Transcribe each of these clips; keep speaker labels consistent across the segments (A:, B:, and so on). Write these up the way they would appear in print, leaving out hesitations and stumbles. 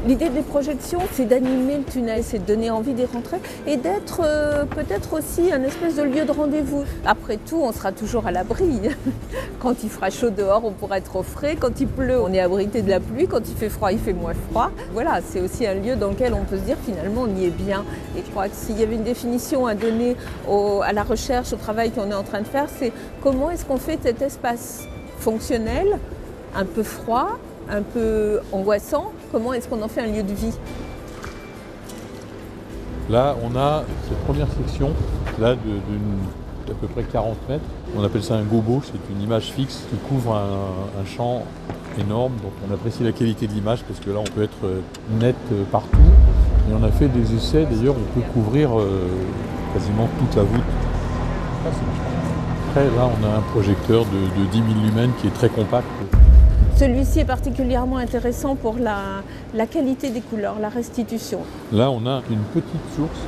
A: L'idée des projections, c'est d'animer le tunnel, c'est de donner envie d'y rentrer et d'être peut-être aussi un espèce de lieu de rendez-vous. Après tout, on sera toujours à l'abri. Quand il fera chaud dehors, on pourra être au frais. Quand il pleut, on est abrité de la pluie. Quand il fait froid, il fait moins froid. Voilà, c'est aussi un lieu dans lequel on peut se dire finalement on y est bien. Et je crois que s'il y avait une définition à donner à la recherche, au travail qu'on est en train de faire, c'est comment est-ce qu'on fait cet espace fonctionnel, un peu froid, un peu angoissant, comment est-ce qu'on en fait un lieu de vie?
B: Là, on a cette première section là, d'à peu près 40 mètres. On appelle ça un gobo, c'est une image fixe qui couvre un champ énorme. Donc on apprécie la qualité de l'image parce que là, on peut être net partout. Et on a fait des essais, d'ailleurs, on peut couvrir quasiment toute la voûte. Après, là, on a un projecteur de 10 000 lumens qui est très compact.
A: Celui-ci est particulièrement intéressant pour la qualité des couleurs, la restitution.
B: Là, on a une petite source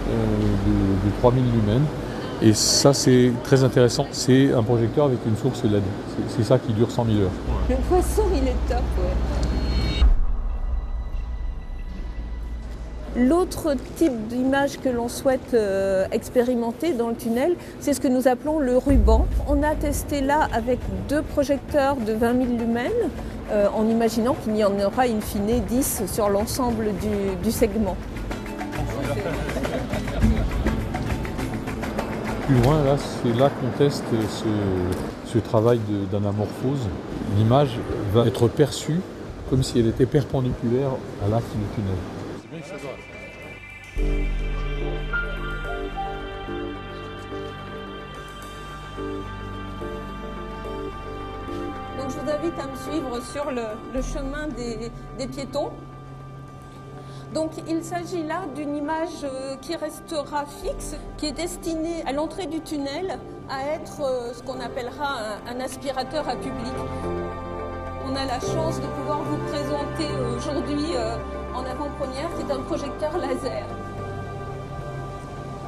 B: de 3000 lumens. Et ça, c'est très intéressant. C'est un projecteur avec une source LED. C'est ça qui dure 100 000 heures.
A: Le poisson, il est top, ouais. L'autre type d'image que l'on souhaite expérimenter dans le tunnel, c'est ce que nous appelons le ruban. On a testé là avec 2 projecteurs de 20 000 lumens, en imaginant qu'il y en aura in fine 10 sur l'ensemble du segment.
B: Plus loin, là, c'est là qu'on teste ce travail d'anamorphose. L'image va être perçue comme si elle était perpendiculaire à l'axe du tunnel.
A: Donc je vous invite à me suivre sur le chemin des piétons. Donc il s'agit là d'une image qui restera fixe, qui est destinée à l'entrée du tunnel à être ce qu'on appellera un aspirateur à public. On a la chance de pouvoir vous présenter aujourd'hui en avant-première, c'est un projecteur laser.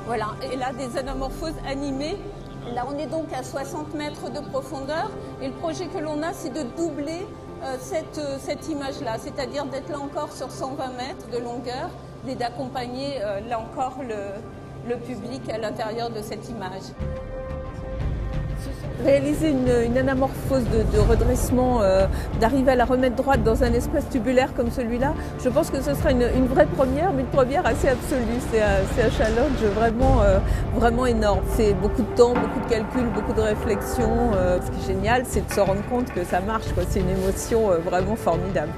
A: Voilà, et là des anamorphoses animées. Là on est donc à 60 mètres de profondeur et le projet que l'on a, c'est de doubler cette image-là, c'est-à-dire d'être là encore sur 120 mètres de longueur et d'accompagner là encore le public à l'intérieur de cette image. Réaliser une anamorphose de redressement, d'arriver à la remettre droite dans un espace tubulaire comme celui-là, je pense que ce sera une vraie première, mais une première assez absolue. C'est un challenge vraiment énorme. C'est beaucoup de temps, beaucoup de calculs, beaucoup de réflexion. Ce qui est génial, c'est de se rendre compte que ça marche, quoi. C'est une émotion vraiment formidable.